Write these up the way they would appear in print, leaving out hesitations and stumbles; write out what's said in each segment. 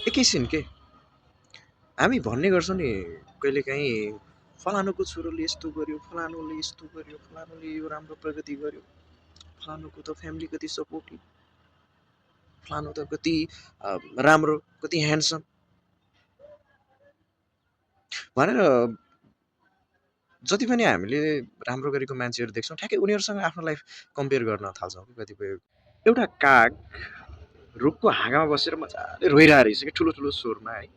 एकैछिन के हामी भन्ने गर्छौँ नि कहिलेकाहीँ फलानुको छोरोले यस्तो गर्यो, फलानुले यस्तो गर्यो, फलानुले यो राम्रो प्रगति गर्यो, फलानुको त फ्यामिली कति सपोर्टिभ, फलानु त कति राम्रो, कति ह्यान्डसम भनेर जति पनि हामीले राम्रो गरेको मान्छेहरू देख्छौँ ठ्याक्कै उनीहरूसँग आफ्नो लाइफ कम्पेयर गर्न थाल्छौँ कि कतिपय। एउटा काग रुखको हाँगामा बसेर मजाले रोइरहेको रहेछ कि ठुलो ठुलो स्वरमा है,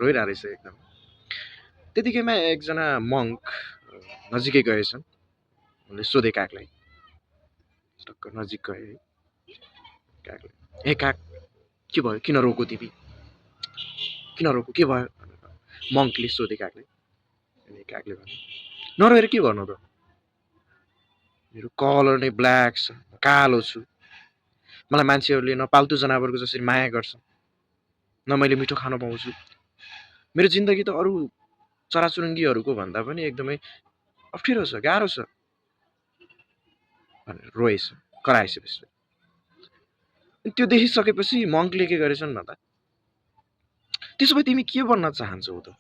रोइरहेको रहेछ एकदम। त्यतिकैमा एकजना मङ्क नजिकै गएछन्। उनले सोधे कागलाई, टक्क नजिक गए है कागले, ए काग के भयो, किन रोको तिमी, किन रोको, के भयो मङ्कले सोधे कागले। अनि कागले भन्यो, नरोएर के गर्नु त, मेरो कलर नै ब्ल्याक छ, कालो छु, मलाई मान्छेहरूले न पाल्तु जनावरको जसरी माया गर्छ, न मैले मिठो खान पाउँछु, मेरो जिन्दगी त अरू चराचुरुङ्गीहरूको भन्दा पनि एकदमै अप्ठ्यारो छ, गाह्रो छ भनेर रोएछ, कराएछ त्यसले। त्यो देखिसकेपछि मङ्कले के गरेछन् भन्दा, त्यसो भए तिमी के बन्न चाहन्छौ त,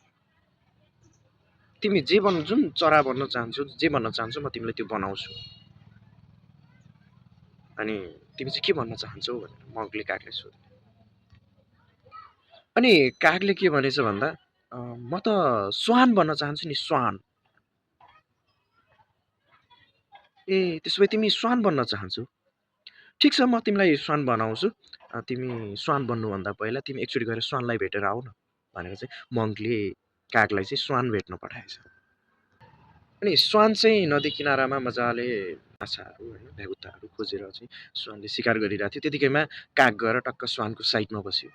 तिमी जे बन्न, जुन चरा बन्न चाहन्छौ, जे बन्न चाहन्छौ म तिमीलाई त्यो बनाउँछु, अनि तिमी चाहिँ के भन्न चाहन्छौ भनेर मङ्कले कागले सोध्यो। अनि कागले के भनेछ भन्दा, म त स्वान बन्न चाहन्छु नि, स्वान। ए त्यसो भए तिमी स्वान बन्न चाहन्छौ, ठिक छ म तिमीलाई स्वान बनाउँछु, तिमी स्वान बन्नुभन्दा पहिला तिमी एकचोटि गएर स्वानलाई भेटेर आऊ न भनेर चाहिँ मङ्कले कागलाई चाहिँ स्वान भेट्न पठाएछ। अनि स्वान चाहिँ नदी किनारामा मजाले माछाहरू होइन भ्यागुताहरू खोजेर चाहिँ स्वानले शिकार गरिरहेको थियो। त्यतिकैमा काग गएर टक्क स्वानको साइडमा बस्यो,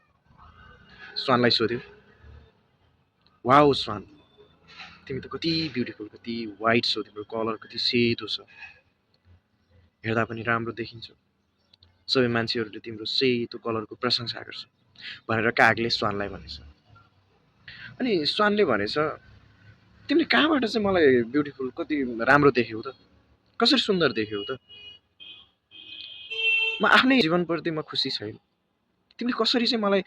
स्वानलाई सोध्यो, वाउ स्वान, तिमी त कति ब्युटिफुल, कति वाइट छौ, तिम्रो कलर कति सेतो छ, हेर्दा पनि राम्रो देखिन्छौ, सबै मान्छेहरूले तिम्रो सेतो कलरको प्रशंसा गर्छ भनेर कागले स्वानलाई भनेछ। अनि स्वानले भनेछ, तिमीले कहाँबाट चाहिँ मलाई ब्युटिफुल, कति राम्रो देख्यौ त, कसरी सुन्दर देख्यौ त, म आफ्नै जीवनप्रति म खुसी छैन, तिमीले कसरी चाहिँ मलाई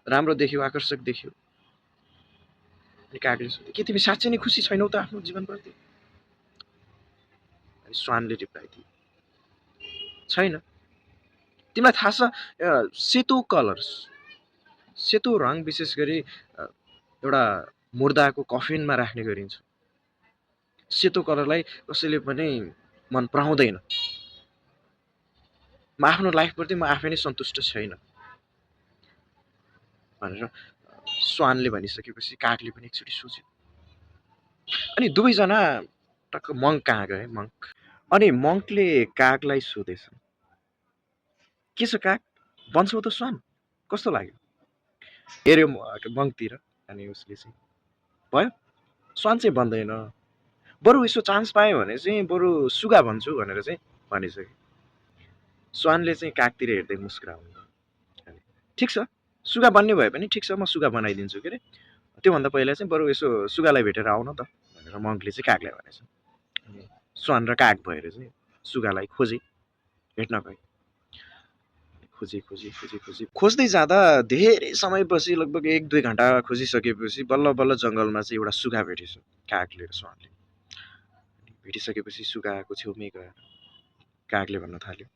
राम्रो देख्यौ, आकर्षक देख्यौ। अनि कागले सोध्यो, के तिमी साँच्चै नै खुसी छैनौ त आफ्नो जीवनप्रति? अनि स्वानले रिप्लाई दियो, छैन, तिमीलाई थाहा छ सेतो कलर्स, सेतो रङ विशेष गरी एउटा मुर्दाको कफिनमा राख्ने गरिन्छ, सेतो कलरलाई कसैले पनि मन पराउँदैन, म आफ्नो लाइफप्रति म आफै नै सन्तुष्ट छैन भनेर स्वानले भनिसकेपछि कागले पनि एकचोटि सोच्यो। अनि दुवैजना टक्क मङ्क कहाँ गए, मङ्क। अनि मङ्कले कागलाई सोधेछ, के छ काग, बन्छौ त स्वान, कस्तो लाग्यो, हेऱ्यो मङ्कतिर। अनि उसले चाहिँ भयो, स्वान चाहिँ बन्दैन, बरु यसो चान्स पायो भने चाहिँ बरु सुगा भन्छु भनेर चाहिँ भनिसक्यो। स्वानले चाहिँ कागतिर हेर्दै मुस्कुराउनु, ठिक छ, सुगा बन्ने भए पनि ठिक छ, म सुगा बनाइदिन्छु के अरे, त्योभन्दा पहिला चाहिँ बरु यसो सुगालाई भेटेर आउन त भनेर मङ्कले चाहिँ कागलाई भनेछ। स्वान र काग भएर चाहिँ सुगालाई खोजे, भेट्न गए, खोजे खोजे खोजे खोजे खोज्दै जाँदा धेरै समयपछि लगभग 1-2 घन्टा खोजिसकेपछि बल्ल बल्ल जङ्गलमा चाहिँ एउटा सुगा भेटेछ कागले र स्वानले। भेटिसकेपछि सुगाको छेउमै गएर कागले भन्न थाल्यो,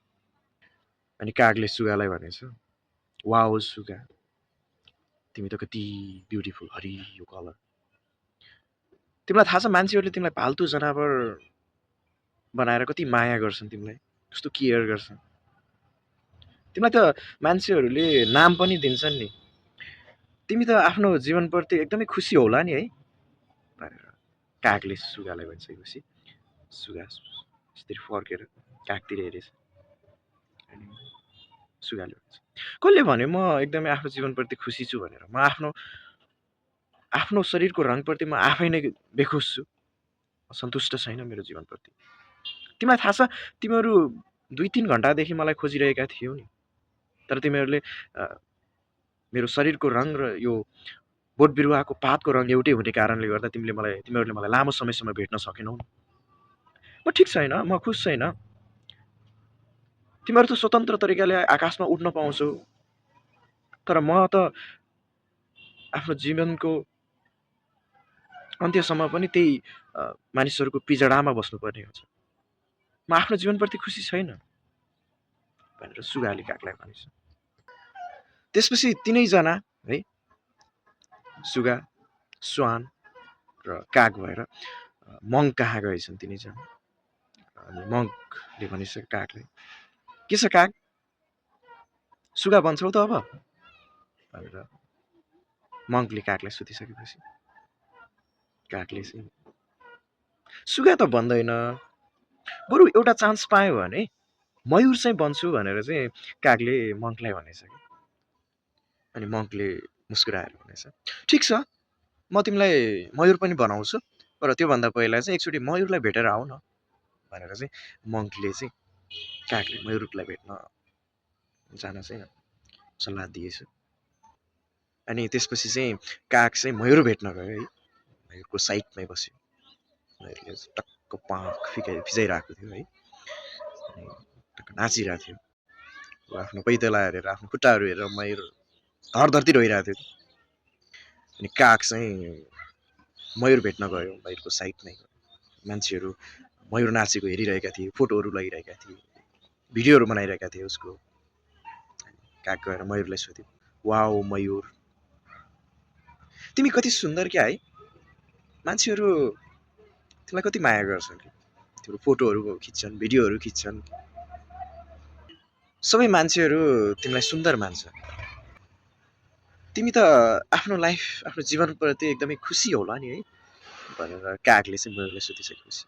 अनि कागले सुगालाई भनेछ, वाओ सुगा, तिमी त कति ब्युटिफुल, हरियो कलर, तिमीलाई थाहा छ मान्छेहरूले तिमीलाई पाल्तु जनावर बनाएर कति माया गर्छन्, तिमीलाई कस्तो केयर गर्छन्, तिमीलाई त मान्छेहरूले नाम पनि दिन्छन् नि, तिमी त आफ्नो जीवनप्रति एकदमै खुसी होला नि है भनेर कागले सुगालाई भनिसकेपछि सुगा यसरी फर्केर कागतिर हेरेछ। अनि सुगाले भन्छ, कसले भन्यो म एकदमै आफ्नो जीवनप्रति खुसी छु भनेर, म आफ्नो शरीरको रङप्रति म आफै नै बेखुस छु, सन्तुष्ट छैन मेरो जीवनप्रति, तिमीलाई थाहा छ तिमीहरू 2-3 घन्टादेखि मलाई खोजिरहेका थियौ नि, तर तिमीहरूले मेरो शरीरको रङ र यो बोट बिरुवाको पातको रङ एउटै हुने कारणले गर्दा तिमीहरूले मलाई लामो समयसम्म भेट्न सकेनौ, म ठिक छैन, म खुस छैन, तिमीहरू त स्वतन्त्र तरिकाले आकाशमा उड्न पाउँछौ, तर म त आफ्नो जीवनको अन्त्यसम्म पनि त्यही मानिसहरूको पिजडामा बस्नुपर्ने हुन्छ। म आफ्नो जीवनप्रति खुसी छैन भनेर सुगाले कागलाई भनेछ। त्यसपछि तिनैजना है सुगा, स्वान र काग भएर मङ्क कहाँ गएछन् तिनैजना। अनि मङ्कले भनेछ कागलाई, के छ काग, सुगा भन्छौ त अब भनेर मङ्कले कागलाई सोधिसकेपछि कागले चाहिँ सुगा त भन्दैन, बरु एउटा चान्स पायो भने मयूर चाहिँ बन्छु भनेर चाहिँ कागले मङ्कलाई भनेछ कि। अनि मङ्कले मुस्कुराएर भनेछ, ठिक छ, म तिमीलाई मयूर पनि बनाउँछु, तर त्योभन्दा पहिला चाहिँ एकचोटि मयूरलाई भेटेर आऊ न भनेर चाहिँ मङ्कले चाहिँ कागले मयूरलाई भेट्न जान चाहिँ सल्लाह दिएछ। अनि त्यसपछि चाहिँ काग चाहिँ मयूर भेट्न गयो है, मयूरको साइडमै बस्यो। मयूरले टक्क पाख फिजाइरहेको थियो है, अनि टक्क नाचिरहेको थियो। आफ्नो पैताला हेरेर, आफ्नो खुट्टाहरू हेरेर मयूर धरधर्ती रोइरहेको थियो। अनि काग चाहिँ मयूर भेट्न गयो, मयूरको साइडमै मान्छेहरू मयूर नाचेको हेरिरहेका थिए, फोटोहरू लगाइरहेका थिए, भिडियोहरू बनाइरहेका थिए उसको। काग गएर मयूरलाई सोध्यो, वाओ मयूर, तिमी कति सुन्दर क्या है, मान्छेहरू तिमीलाई कति माया गर्छन्, तिम्रो फोटोहरू खिच्छन्, भिडियोहरू खिच्छन्, सबै मान्छेहरू तिमीलाई सुन्दर मान्छ। तिमी त आफ्नो लाइफ, आफ्नो जीवनप्रति एकदमै खुसी होला नि है भनेर कागले चाहिँ मयूरलाई सोधिसकेपछि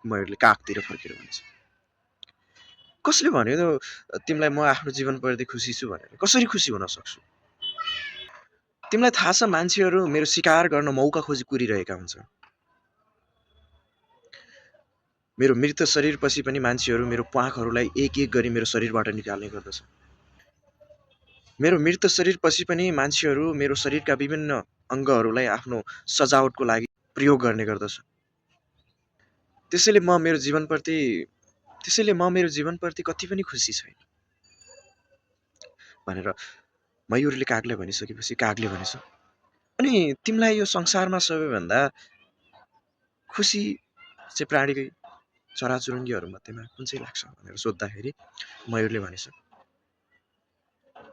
मयूरले कागतिर फर्केर भन्छ, कसले भन्यो तिमीलाई म आफ्नो जीवनप्रति खुसी छु भनेर, कसरी खुसी हुन सक्छु? तिमीलाई थाहा छ मान्छेहरू मेरो शिकार गर्न मौका खोजी कुरिरहेका हुन्छन्। मेरो मृत शरीरपछि पनि मान्छेहरू मेरो प्वाखहरूलाई एक एक गरी मेरो शरीरबाट निकाल्ने गर्दछ। मेरो मृत शरीरपछि पनि मान्छेहरू मेरो शरीरका विभिन्न अङ्गहरूलाई आफ्नो सजावटको लागि प्रयोग गर्ने गर्दछ। त्यसैले म मेरो जीवनप्रति कति पनि खुसी छैन भनेर मयूरले कागलाई भनिसकेपछि कागले भनेछ, अनि तिमीलाई यो संसारमा सबैभन्दा खुसी चाहिँ प्राणी चराचुरुङ्गीहरू मध्येमा कुन चाहिँ लाग्छ भनेर सोद्धाखेरि मयूरले भनेछ,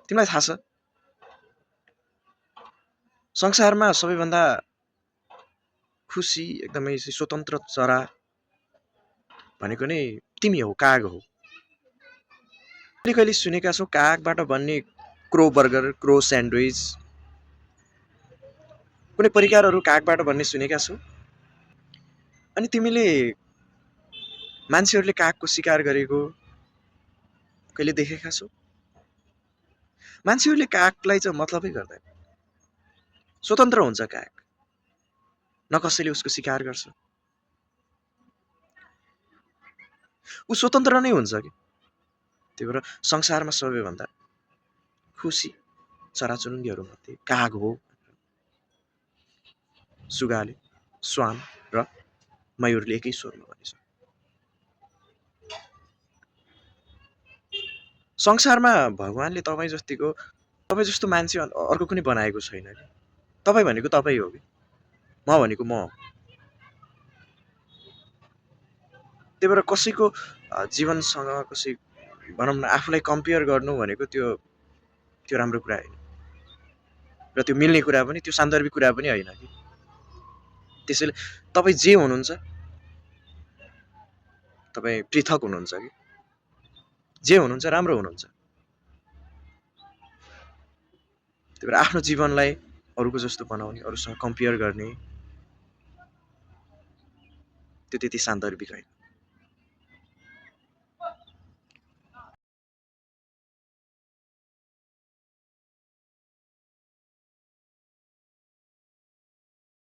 तिमीलाई थाहा छ संसारमा सबैभन्दा खुसी एकदमै स्वतन्त्र चरा भनेको नै तिमी हो, काग हो। कहिले सुनेका छौ कागबाट बन्ने क्रो बर्गर, क्रो स्यान्डविच, कुनै परिकारहरू कागबाट बन्ने सुनेका छौ? अनि तिमीले मान्छेहरूले कागको शिकार गरेको कहिले देखेका छौ? मान्छेहरूले कागलाई चाहिँ मतलबै गर्दैन, स्वतन्त्र हुन्छ काग, न कसैले उसको शिकार गर्छ, ऊ स्वतन्त्र नै हुन्छ कि। त्यही भएर संसारमा सबैभन्दा खुसी चराचुरुङ्गीहरू मध्ये काग हो सुगाले, स्वान र मयूरले एकै स्वरमा भनेछ। संसारमा भगवानले तपाईँ जस्तो मान्छे अर्को कुनै बनाएको छैन कि। तपाईँ भनेको तपाईँ हो कि, म भनेको म हो। त्यही भएर कसैको जीवनसँग कसै भनौँ न आफूलाई कम्पेयर गर्नु भनेको त्यो राम्रो कुरा होइन, र त्यो मिल्ने कुरा पनि, त्यो सान्दर्भिक कुरा पनि होइन कि। त्यसैले तपाईँ जे हुनुहुन्छ तपाईँ पृथक हुनुहुन्छ कि, जे हुनुहुन्छ राम्रो हुनुहुन्छ। त्यही भएर आफ्नो जीवनलाई अरूको जस्तो बनाउने, अरूसँग कम्पेयर गर्ने त्यो त्यति सान्दर्भिक होइन।